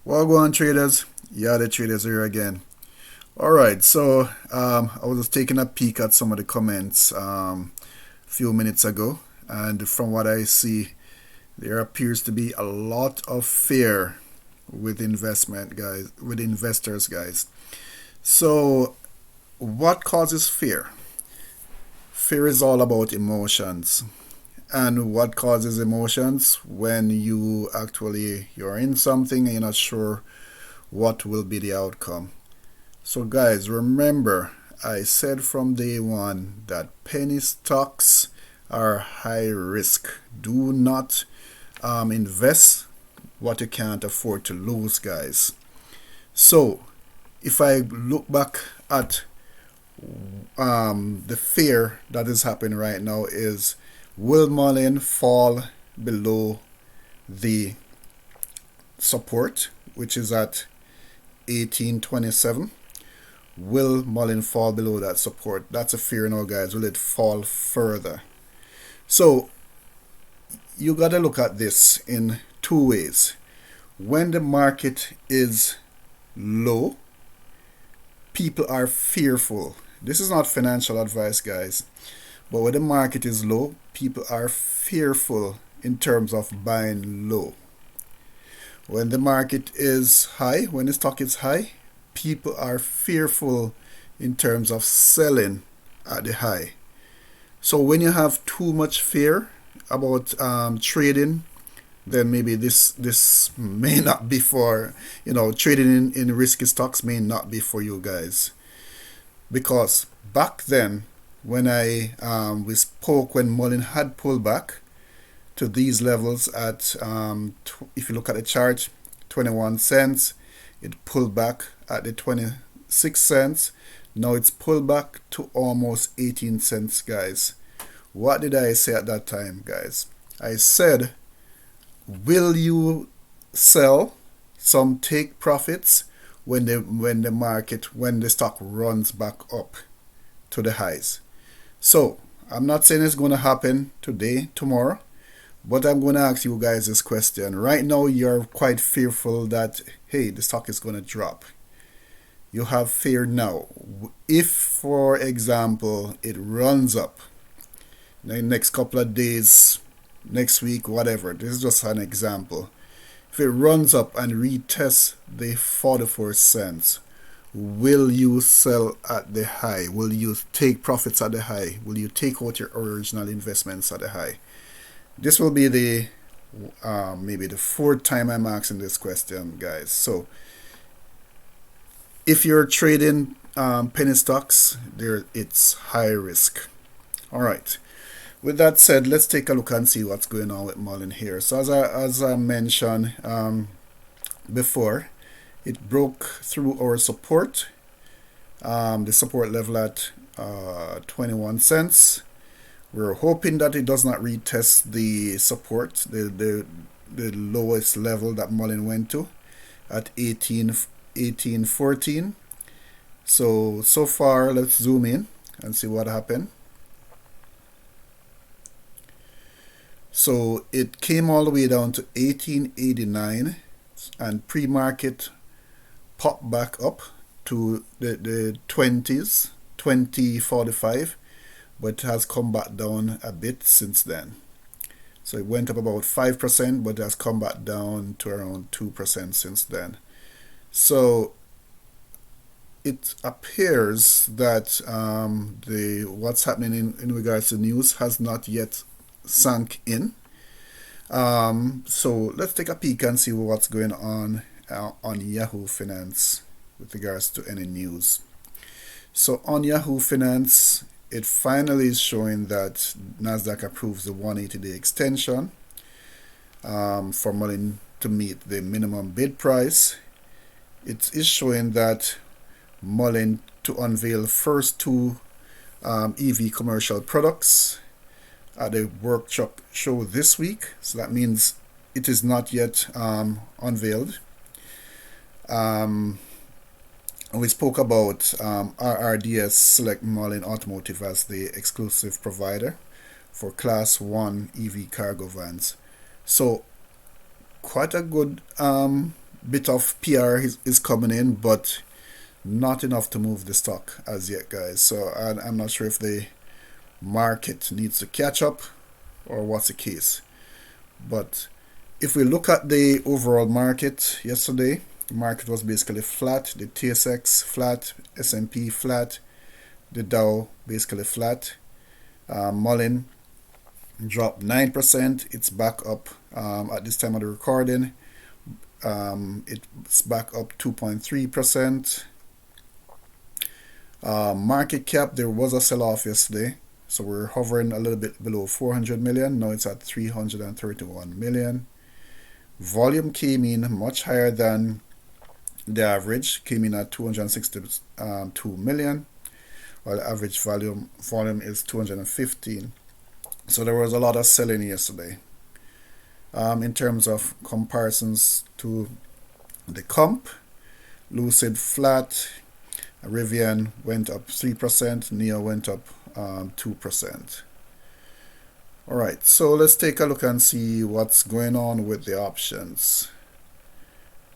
Well, go on, traders. Yeah, the traders here again. All right, so I was just taking a peek at some of the comments a few minutes ago, and from what I see, there appears to be a lot of fear with investors, guys. So, what causes fear? Fear is all about emotions. And what causes emotions? When you're in something and you're not sure what will be the outcome. So, guys, remember, I said from day one that penny stocks are high risk. Do not invest what you can't afford to lose, guys. So, if I look back at the fear that is happening right now, is will Mullen fall below the support, which is at 1827? Will Mullen fall below that support? That's a fear now, guys. Will it fall further? So you got to look at this in two ways. When the market is low, people are fearful. This is not financial advice, guys. But when the market is low, people are fearful in terms of buying low. When the market is high, when the stock is high, people are fearful in terms of selling at the high. So when you have too much fear about trading, then maybe this may not be for, trading in risky stocks may not be for you guys. Because back then, when we spoke, when Mullen had pulled back to these levels at, if you look at the chart, 21 cents, it pulled back at the 26 cents. Now it's pulled back to almost 18 cents, guys. What did I say at that time, guys? I said, will you sell some take profits when the stock runs back up to the highs? So I'm not saying it's going to happen today, tomorrow, but I'm going to ask you guys this question. Right now, you're quite fearful that, hey, the stock is going to drop. You have fear now. If, for example, it runs up in the next couple of days, next week, whatever, this is just an example. If it runs up and retests the 44 cents, will you sell at the high? Will you take profits at the high? Will you take out your original investments at the high? This will be the maybe the fourth time I'm asking this question, guys. So if you're trading penny stocks, it's high risk. All right. With that said, let's take a look and see what's going on with Mullen here. So as I mentioned before, it broke through our support, the support level at 21 cents. We're hoping that it does not retest the support, the lowest level that Mullen went to at 1814. So far, let's zoom in and see what happened. So it came all the way down to 1889 and pre-market popped back up to the 20s, 2045, but it has come back down a bit since then. So it went up about 5%, but it has come back down to around 2% since then. So it appears that what's happening in regards to news has not yet sunk in. So let's take a peek and see what's going on Yahoo Finance with regards to any news. So on Yahoo Finance, it finally is showing that Nasdaq approves the 180-day extension for Mullen to meet the minimum bid price. It is showing that Mullen to unveil first two EV commercial products at a workshop show this week. So that means it is not yet unveiled. We spoke about RRDS select Mullen Automotive as the exclusive provider for Class 1 EV cargo vans. So quite a good bit of PR is coming in, but not enough to move the stock as yet, guys. So I'm not sure if the market needs to catch up or what's the case. But if we look at the overall market yesterday, the market was basically flat. The TSX flat, S&P flat, the Dow basically flat. Muln dropped 9%. It's back up at this time of the recording. It's back up 2.3%. Market cap, there was a sell-off yesterday, so we're hovering a little bit below 400 million. Now it's at 331 million. Volume came in much higher than the average, came in at 262 million, while the average volume is 215. So there was a lot of selling yesterday. In terms of comparisons to the comp, Lucid flat, Rivian went up 3%, NEO went up 2%. Alright, so let's take a look and see what's going on with the options.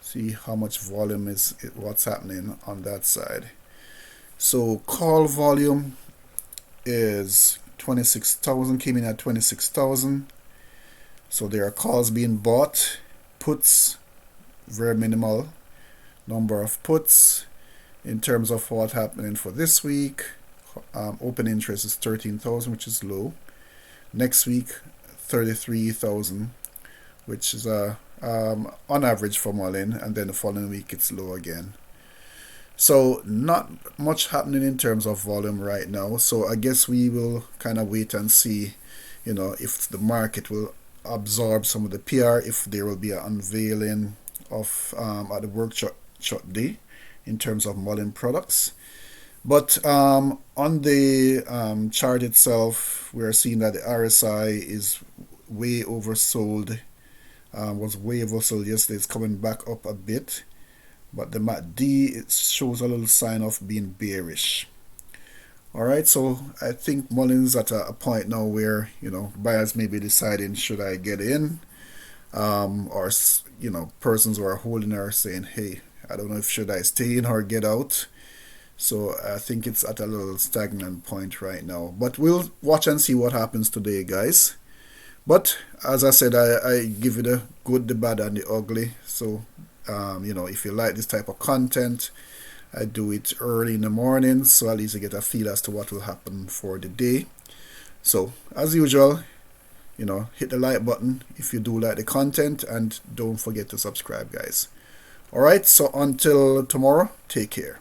See how much volume is what's happening on that side. So call volume is 26,000, came in at 26,000. So there are calls being bought. Puts, very minimal number of puts. In terms of what's happening for this week, open interest is 13,000, which is low. Next week, 33,000, which is on average for Muln, and then the following week it's low again. So not much happening in terms of volume right now. So I guess we will kind of wait and see, if the market will absorb some of the PR, if there will be an unveiling of at the workshop day in terms of Muln products. But on the chart itself, we're seeing that the RSI is way oversold. Was way oversold yesterday. It's coming back up a bit, but the MACD, it shows a little sign of being bearish. All right, so I think Muln's at a point now where buyers may be deciding, should I get in, or persons who are holding are saying, hey, I don't know if should I stay in or get out. So I think it's at a little stagnant point right now. But we'll watch and see what happens today, guys. But as I said, I give it the good, the bad, and the ugly. So, if you like this type of content, I do it early in the morning, so at least you get a feel as to what will happen for the day. So, as usual, hit the like button if you do like the content, and don't forget to subscribe, guys. Alright, so until tomorrow, take care.